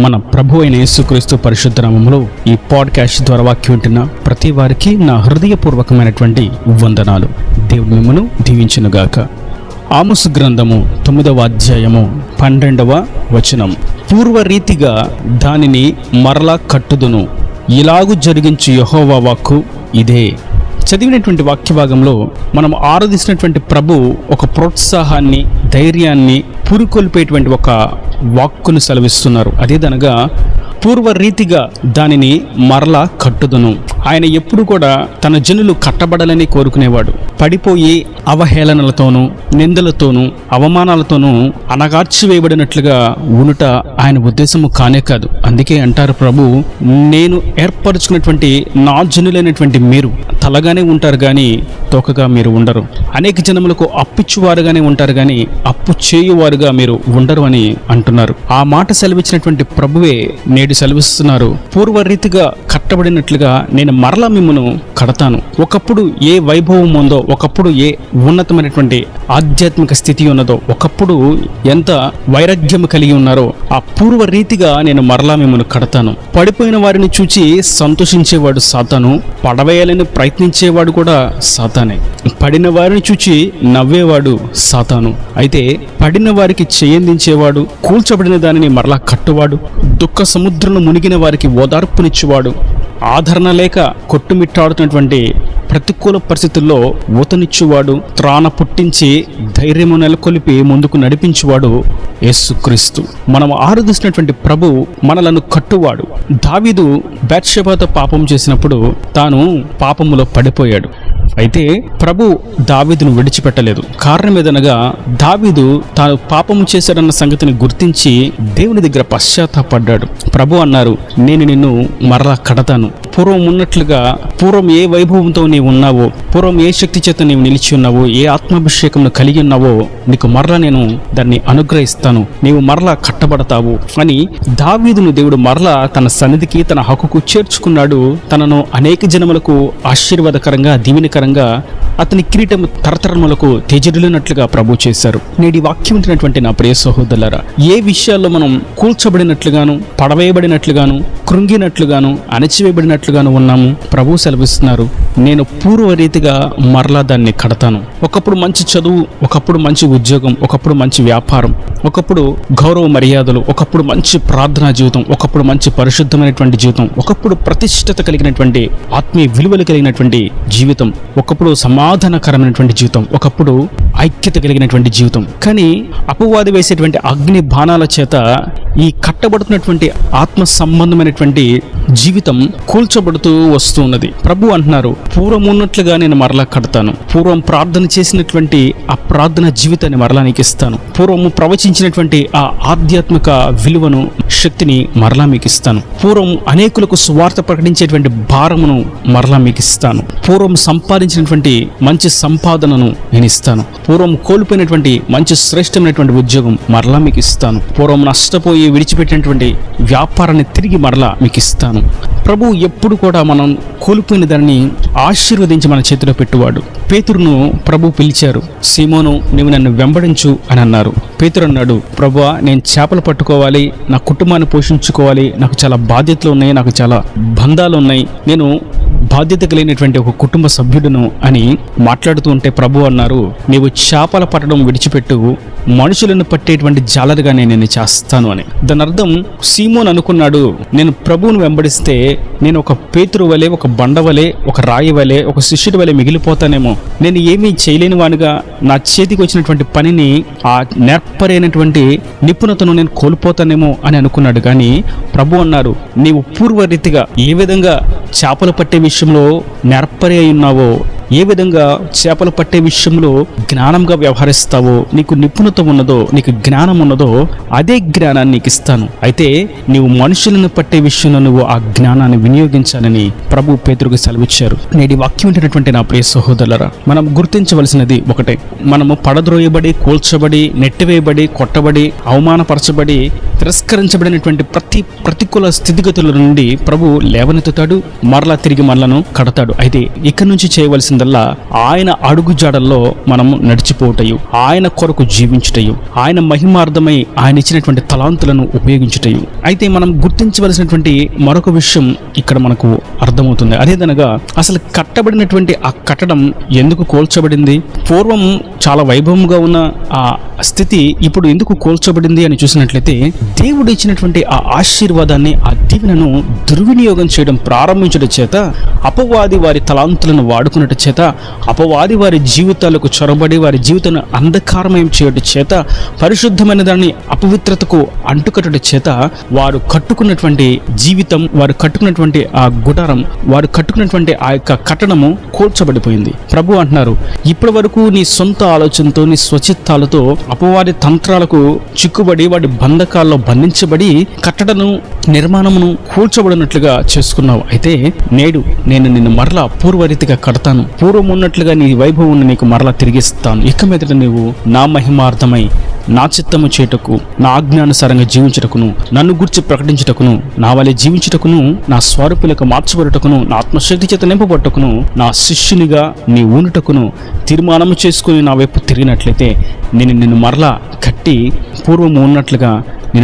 మన ప్రభు అయిన యేసుక్రీస్తు పరిశుద్ధ నామములో ఈ పాడ్కాస్ట్ ద్వారా వాక్యం వింటున్న ప్రతి వారికి నా హృదయపూర్వకమైనటువంటి వందనాలు. దేవుడు మిమ్మను దీవించునుగాక. ఆమోసు గ్రంథము 9వ అధ్యాయము 12వ వచనం. పూర్వరీతిగా దానిని మరలా కట్టుదును, ఇలాగు జరిగించు యెహోవా వాక్కు ఇదే. చదివినటువంటి వాక్య భాగంలో మనం ఆరాధిస్తున్నటువంటి ప్రభు ఒక ప్రోత్సాహాన్ని, ధైర్యాన్ని పురుకొల్పేటువంటి ఒక వాక్కును సెలవిస్తున్నారు. అదేదనగా పూర్వరీతిగా దానిని మరలా కట్టుదును. ఆయన ఎప్పుడు కూడా తన జనులు కట్టబడాలని కోరుకునేవాడు. పడిపోయి అవహేళనలతోనూ, నిందలతోనూ, అవమానాలతోనూ అనగార్చివేయబడినట్లుగా ఉనుట ఆయన ఉద్దేశము కానే కాదు. అందుకే అంటారు ప్రభు, నేను ఏర్పరచుకున్నటువంటి నా జనులైనటువంటి మీరు తలగానే ఉంటారు కానీ తోకగా మీరు ఉండరు. అనేక జనములకు అప్పిచ్చువారుగానే ఉంటారు కానీ అప్పు చేయువారుగా మీరు ఉండరు అని అంటున్నారు. ఆ మాట సెలవిచ్చినటువంటి ప్రభువే నేడు సెలవిస్తున్నారు. పూర్వరీతిగా కట్టబడినట్లుగా నేను మరలా మిమ్మను కడతాను. ఒకప్పుడు ఏ వైభవం ఉందో, ఒకప్పుడు ఏ ఉన్నతమైనటువంటి ఆధ్యాత్మిక స్థితి ఉన్నదో, ఒకప్పుడు ఎంత వైరాగ్యం కలిగి ఉన్నారో ఆ పూర్వ రీతిగా నేను మరలా మిమ్మను కడతాను. పడిపోయిన వారిని చూచి సంతోషించేవాడు సాతాను, పడవేయాలని ప్రయత్నించేవాడు కూడా సాతానే. పడిన వారిని చూచి నవ్వేవాడు సాతాను. అయితే పడిన వారికి చేయందించేవాడు, కూల్చబడిన దానిని మరలా కట్టువాడు, దుఃఖ సముద్రంలో మునిగిన వారికి ఓదార్పునిచ్చేవాడు, ఆదరణ లేక కొట్టుమిట్టాడుతున్నటువంటి ప్రతికూల పరిస్థితుల్లో ఊతనిచ్చువాడు, త్రాణ పుట్టించి ధైర్యము నెలకొల్పి ముందుకు నడిపించువాడు యేసుక్రీస్తు. మనం ఆరాధిస్తున్నటువంటి ప్రభు మనలను కట్టువాడు. దావీదు బత్షెబతో పాపం చేసినప్పుడు తాను పాపములో పడిపోయాడు. అయితే ప్రభు దావీదును విడిచిపెట్టలేదు. కారణం ఏదనగా దావీదు తాను పాపము చేశాడన్న సంగతిని గుర్తించి దేవుని దగ్గర పశ్చాత్తాపడ్డాడు. ప్రభు అన్నారు, నేను నిన్ను మరలా కడతాను. పూర్వం ఉన్నట్లుగా, పూర్వం ఏ వైభవంతో నీవు ఉన్నావో, పూర్వం ఏ శక్తి చేత నీవు నిలిచి ఉన్నావో, ఏ ఆత్మాభిషేకం కలిగి ఉన్నావో నీకు మరలా నేను దాన్ని అనుగ్రహిస్తాను, నీవు మరలా కట్టబడతావు అని దావీదును దేవుడు మరలా తన సన్నిధికి, తన హక్కుకు చేర్చుకున్నాడు. తనను అనేక జనములకు ఆశీర్వాదకరంగా, దీవెనకరంగా అతని కిరీటం తరతరములకు తేజరిల్లినట్లుగా ప్రభు చేశారు. నేటి వాక్యం వింటున్నటువంటి నా ప్రియ సహోదరులారా, ఏ విషయాల్లో మనం కూల్చబడినట్లుగాను, పడవేయబడినట్లుగాను, కృంగినట్లుగాను, అణచివేయబడినట్లుగాను ఉన్నాము, ప్రభు సెలవిస్తున్నారు, నేను పూర్వరీతిగా మరలా దాన్ని కడతాను. ఒకప్పుడు మంచి చదువు, ఒకప్పుడు మంచి ఉద్యోగం, ఒకప్పుడు మంచి వ్యాపారం, ఒకప్పుడు గౌరవ మర్యాదలు, ఒకప్పుడు మంచి ప్రార్థనా జీవితం, ఒకప్పుడు మంచి పరిశుద్ధమైనటువంటి జీవితం, ఒకప్పుడు ప్రతిష్టత కలిగినటువంటి ఆత్మీయ విలువలు కలిగినటువంటి జీవితం, ఒకప్పుడు సమాధానకరమైనటువంటి జీవితం, ఒకప్పుడు ఐక్యత కలిగినటువంటి జీవితం. కానీ అపవాది వేసేటువంటి అగ్ని బాణాల చేత ఈ కట్టబడుతున్నటువంటి ఆత్మ సంబంధమైనటువంటి జీవితం కూల్చబడుతూ వస్తూ ఉన్నది. ప్రభు అంటున్నారు, పూర్వం ఉన్నట్లుగా నేను మరలా కడతాను. పూర్వం ప్రార్థన చేసినటువంటి ఆ ప్రార్థన జీవితాన్ని మరలా నీకు ఇస్తాను. పూర్వము ప్రవచించినటువంటి ఆ ఆధ్యాత్మిక విలువను, శక్తిని మరలా మీకు ఇస్తాను. పూర్వం అనేకులకు సువార్త ప్రకటించేటువంటి భారమును మరలా మీకు ఇస్తాను. పూర్వం సంపాదించినటువంటి మంచి సంపాదనను నేను ఇస్తాను. పూర్వం కోల్పోయినటువంటి మంచి శ్రేష్టమైనటువంటి ఉద్యోగం మరలా మీకు ఇస్తాను. పూర్వం నష్టపోయి విడిచిపెట్టినటువంటి వ్యాపారాన్ని తిరిగి మరలా మీకు ఇస్తాను. ప్రభు ఎప్పుడు కూడా మనం కోల్పోయిన దాన్ని ఆశీర్వదించి మన చేతిలో పెట్టువాడు. పేతురును ప్రభు పిలిచారు. సీమోను, నీవు నన్ను వెంబడించు అని అన్నారు. పేతురు అన్నాడు, ప్రభువా, నేను చేపలు పట్టుకోవాలి, నా కుటుంబాన్ని పోషించుకోవాలి, నాకు చాలా బాధ్యతలు ఉన్నాయి, నాకు చాలా బంధాలు ఉన్నాయి, నేను బాధ్యత కలిగినటువంటి ఒక కుటుంబ సభ్యుడును అని మాట్లాడుతూ ఉంటే ప్రభు అన్నారు, నీవు చేపల పట్టడం విడిచిపెట్టు, మనుషులను పట్టేటువంటి జాలరుగా నేను నిన్ను చేస్తాను అని. దాని అర్థం సీమోన్ అనుకున్నాడు, నేను ప్రభువును వెంబడిస్తే నేను ఒక పేతురు వలె, ఒక బండ వలె, ఒక రాయి వలె, ఒక శిష్యుడి వలె మిగిలిపోతానేమో, నేను ఏమీ చేయలేని వానిగా నా చేతికి వచ్చినటువంటి పనిని, ఆ నేర్పరైనటువంటి నిపుణతను నేను కోల్పోతానేమో అని అనుకున్నాడు. కానీ ప్రభు అన్నారు, నీవు పూర్వరీతిగా ఏ విధంగా చేపలు పట్టే విషయంలో నేర్పరి అయి ఉన్నావో, ఏ విధంగా చేపలు పట్టే విషయంలో జ్ఞానంగా వ్యవహరిస్తావో, నీకు నిపుణత ఉన్నదో, నీకు జ్ఞానం ఉన్నదో, అదే జ్ఞానాన్ని నీకు ఇస్తాను. అయితే నీవు మనుషులను పట్టే విషయంలో నువ్వు ఆ జ్ఞానాన్ని వినియోగించాలని ప్రభు పేతురుకు సెలవిచ్చారు. నేటి వాక్యం వింటున్నటువంటి నా ప్రియ సహోదరులారా, మనం గుర్తించవలసినది ఒకటే, మనము పడద్రోయబడి, కూల్చబడి, నెట్టివేయబడి, కొట్టబడి, అవమానపరచబడి, తిరస్కరించబడినటువంటి ప్రతికూల స్థితిగతుల నుండి ప్రభు లేవనెత్తుతాడు, మరలా తిరిగి మనలను కడతాడు. అయితే ఇక్కడి నుంచి చేయవలసింది చేయాల్సిందల్లా ఆయన అడుగు జాడల్లో మనం నడిచిపోటయు, ఆయన కొరకు జీవించుటయు, ఆయన మహిమార్థమై ఆయన ఇచ్చినటువంటి తలాంతులను ఉపయోగించుటయు. అయితే మనం గుర్తించవలసినటువంటి మరొక విషయం ఇక్కడ మనకు అర్థమవుతుంది. అదేదనగా అసలు కట్టబడినటువంటి ఆ కట్టడం ఎందుకు కూల్చబడింది? పూర్వం చాలా వైభవంగా ఉన్న ఆ స్థితి ఇప్పుడు ఎందుకు కూల్చబడింది అని చూసినట్లయితే, దేవుడు ఇచ్చినటువంటి ఆ ఆశీర్వాదాన్ని, ఆ దీవెనను దుర్వినియోగం చేయడం ప్రారంభించడం చేత, అపవాది వారి తలాంతులను వాడుకున్నట్టు చేత, అపవాది వారి జీవితాలకు చొరబడి వారి జీవితాన్ని అంధకారమయం చేయడం చేత, పరిశుద్ధమైన దాన్ని అపవిత్రతకు అంటుకట్టడం చేత వారు కట్టుకున్నటువంటి జీవితం, వారు కట్టుకున్నటువంటి ఆ గుడారం, వారు కట్టుకున్నటువంటి ఆ యొక్క కట్టడము కూల్చబడిపోయింది. ప్రభు అంటున్నారు, ఇప్పటి వరకు నీ సొంత ఆలోచనతో, నీ స్వచిత్తాలతో అపవాది తంత్రాలకు చిక్కుబడి వాడి బంధకాల్లో బంధించబడి కట్టడను, నిర్మాణమును కూల్చబడినట్లుగా చేసుకున్నావు. అయితే నేడు నేను నిన్ను మరలా పూర్వరీతిగా కడతాను, పూర్వం ఉన్నట్లుగా నీ వైభవం నీకు మరలా తిరిగిస్తాను. ఇక మీదట నీవు నా మహిమార్థమై నా చిత్తము చేయుటకు, నా ఆజ్ఞానుసారంగా జీవించుటకును, నన్ను గురించి ప్రకటించుటకును, నా వలె జీవించుటకును, నా స్వరూపులకు మార్చబడుటకును, నా ఆత్మశక్తి చేత నింపబట్టుకును, నా శిష్యునిగా నీ ఊనుటకును తీర్మానము చేసుకుని నా వైపు తిరిగినట్లయితే నిన్ను మరలా కట్టి పూర్వము ఉన్నట్లుగా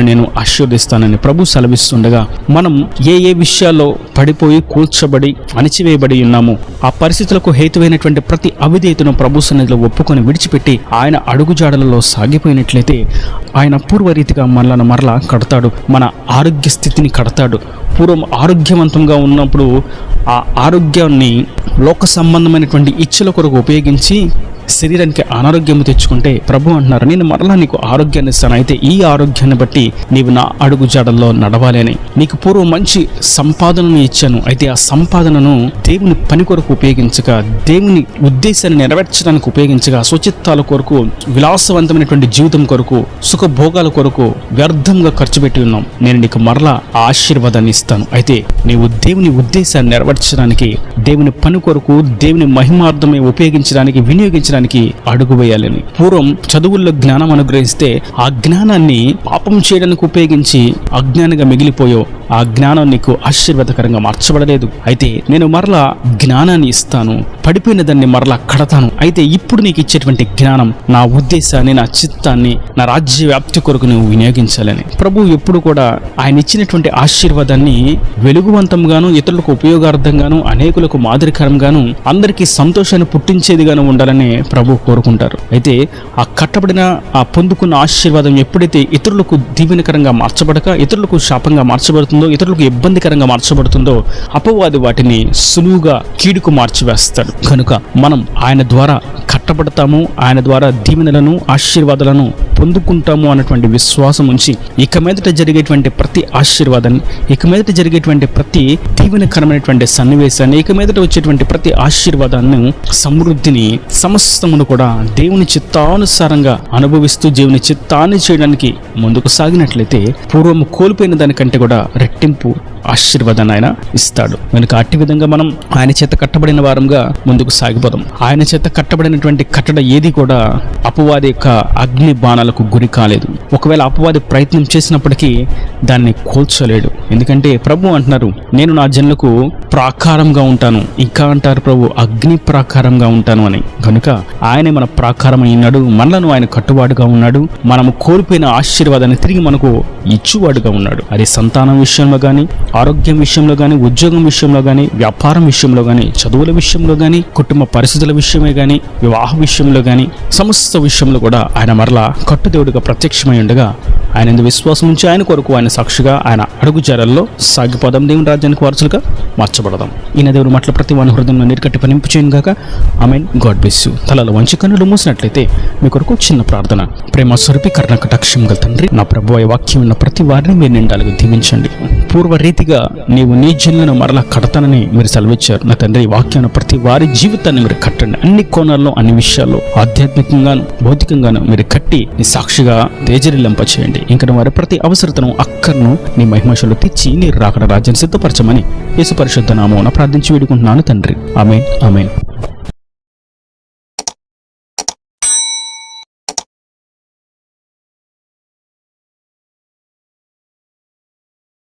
నేను ఆశీర్వదిస్తానని ప్రభు సెలవిస్తుండగా, మనం ఏ విషయాల్లో పడిపోయి కూల్చబడి అణిచివేయబడి ఉన్నామో ఆ పరిస్థితులకు హేతువైనటువంటి ప్రతి అవిధేయతను ప్రభు సన్నిధిలో ఒప్పుకొని విడిచిపెట్టి ఆయన అడుగుజాడలలో సాగిపోయినట్లయితే ఆయన పూర్వరీతిగా మరలా కడతాడు. మన ఆరోగ్య స్థితిని కడతాడు. పూర్వం ఆరోగ్యవంతంగా ఉన్నప్పుడు ఆ ఆరోగ్యాన్ని లోక సంబంధమైనటువంటి ఇచ్చల కొరకు ఉపయోగించి శరీరానికి అనారోగ్యం తెచ్చుకుంటే ప్రభు అంటున్నారు, నేను మరలా నీకు ఆరోగ్యాన్ని ఇస్తాను. అయితే ఈ ఆరోగ్యాన్ని బట్టి నీవు నా అడుగు జాడల్లో నడవాలి అని. నీకు పూర్వం మంచి సంపాదనను ఇచ్చాను, అయితే ఆ సంపాదనను దేవుని పని కొరకు ఉపయోగించగా, దేవుని ఉద్దేశాన్ని నెరవేర్చడానికి ఉపయోగించగా, స్వచిత్తాల కొరకు, విలాసవంతమైనటువంటి జీవితం కొరకు, సుఖభోగాల కొరకు వ్యర్థంగా ఖర్చు పెట్టి ఉన్నాం. నేను నీకు మరలా ఆ ఆశీర్వాదాన్ని ఇస్తాను. అయితే నీవు దేవుని ఉద్దేశాన్ని నెరవేర్చడానికి, దేవుని పని కొరకు, దేవుని మహిమార్థమై ఉపయోగించడానికి, వినియోగించడానికి అడుగు వేయాలని. పూర్వం చదువుల్లో జ్ఞానం అనుగ్రహిస్తే ఆ జ్ఞానాన్ని పాపం చేయడానికి ఉపయోగించి అజ్ఞానిగా మిగిలిపోయో ఆ జ్ఞానం నీకు ఆశీర్వాదకరంగా మార్చబడలేదు. అయితే నేను మరలా జ్ఞానాన్ని ఇస్తాను, పడిపోయిన దాన్ని మరలా కడతాను. అయితే ఇప్పుడు నీకు ఇచ్చేటువంటి జ్ఞానం నా ఉద్దేశాన్ని, నా చిత్తాన్ని, నా రాజ్య వ్యాప్తి కొరకు నువ్వు వినియోగించాలని. ప్రభు ఎప్పుడు కూడా ఆయన ఇచ్చినటువంటి ఆశీర్వాదాన్ని వెలుగువంతంగాను, ఇతరులకు ఉపయోగార్థంగాను, అనేకులకు మాదిరికరంగాను, అందరికీ సంతోషాన్ని పుట్టించేదిగాను ఉండాలని ప్రభు కోరుకుంటారు. అయితే ఆ కట్టబడిన, ఆ పొందుకున్న ఆశీర్వాదం ఎప్పుడైతే ఇతరులకు దీవెనకరంగా మార్చబడక, ఇతరులకు శాపంగా మార్చబడుతుందో, ఇతరులకు ఇబ్బందికరంగా మార్చబడుతుందో, అపవాది వాటిని సులువుగా కీడుకు మార్చివేస్తాడు. కనుక మనం ఆయన ద్వారా కట్టబడతాము, ఆయన ద్వారా దీవెనలను, ఆశీర్వాదాలను పొందుకుంటాము అన్నటువంటి విశ్వాసం ఉంచి ఇక మీదట జరిగేటువంటి ప్రతి ఆశీర్వాదాన్ని, ఇక మీదట జరిగేటువంటి ప్రతి దీవెనకరమైనటువంటి సన్నివేశాన్ని, ఇక మీదట వచ్చేటువంటి ప్రతి ఆశీర్వాదాన్ని, సమృద్ధిని, సమస్తమును కూడా దేవుని చిత్తానుసారంగా అనుభవిస్తూ దేవుని చిత్తాన్ని చేయడానికి ముందుకు సాగినట్లయితే పూర్వము కోల్పోయిన దానికంటే కూడా రెట్టింపు ఆశీర్వాదాన్ని ఆయన ఇస్తాడు. కనుక అట్టి విధంగా మనం ఆయన చేత కట్టబడిన వారంగా ముందుకు సాగిపోదాం. ఆయన చేత కట్టబడినటువంటి కట్టడ ఏది కూడా అపవాది యొక్క అగ్ని బాణాలకు గురి కాలేదు. ఒకవేళ అపవాది ప్రయత్నం చేసినప్పటికీ దాన్ని కూల్చలేడు. ఎందుకంటే ప్రభు అంటున్నారు, నేను నా జనులకు ప్రాకారంగా ఉంటాను. ఇంకా అంటారు ప్రభు, అగ్ని ప్రాకారంగా ఉంటాను అని. కనుక ఆయనే మన ప్రాకారం అయినాడు, మనలను ఆయన కట్టువాడుగా ఉన్నాడు. మనము కోల్పోయిన ఆశీర్వాదాన్ని తిరిగి మనకు ఇచ్చువాడుగా ఉన్నాడు. అది సంతానం విషయంలో కానీ, ఆరోగ్యం విషయంలో కానీ, ఉద్యోగం విషయంలో కానీ, వ్యాపారం విషయంలో కానీ, చదువుల విషయంలో కానీ, కుటుంబ పరిస్థితుల విషయమే కానీ, వివాహ విషయంలో కానీ, సమస్త విషయంలో కూడా ఆయన మరలా కట్టుదేవుడిగా ప్రత్యక్షమై ఉండగా ఆయన ఎందు విశ్వాసం ఉంచి ఆయన కొరకు, ఆయన సాక్షిగా, ఆయన అడుగుజాడల్లో సాగిపోదాం. దేవుని రాజ్యానికి వారసులుగా మార్చబడదాం. ఈయన దేవుడు మాటల ప్రతి వాని హృదయంలో నీరుకట్టి పనింపు చేయను గాక. ఆమేన్. God bless you. తలలో వంచి కన్నులు మూసినట్లయితే మీ కొరకు చిన్న ప్రార్థన. ప్రేమ స్వరూపి కరుణ కటాక్షం గల తండ్రి, నా ప్రభువైన వాక్యం ఉన్న ప్రతి వారిని మీరు నిండాలుగా దీవించండి. పూర్వ రీతిగా నీవు నీ జనులను మరలా కడతానని మీరు సెలవిచ్చారు. నా తండ్రి, వాక్యం ప్రతి వారి జీవితాన్ని మీరు కట్టండి. అన్ని కోణాల్లో, అన్ని విషయాల్లో, ఆధ్యాత్మికంగాను, భౌతికంగాను మీరు కట్టి నీ సాక్షిగా తేజరిల్లింప చేయండి. ఇంకా వారి ప్రతి అవసరతను, అక్కర్ను నీ మహిమశలో తెచ్చి నీ రాకడ రాజ్యాన్ని సిద్ధపరచమని యేసు పరిశుద్ధ నామమున ప్రార్థించి వేడుకుంటున్నాను తండ్రి. ఆమేన్. ఆమేన్.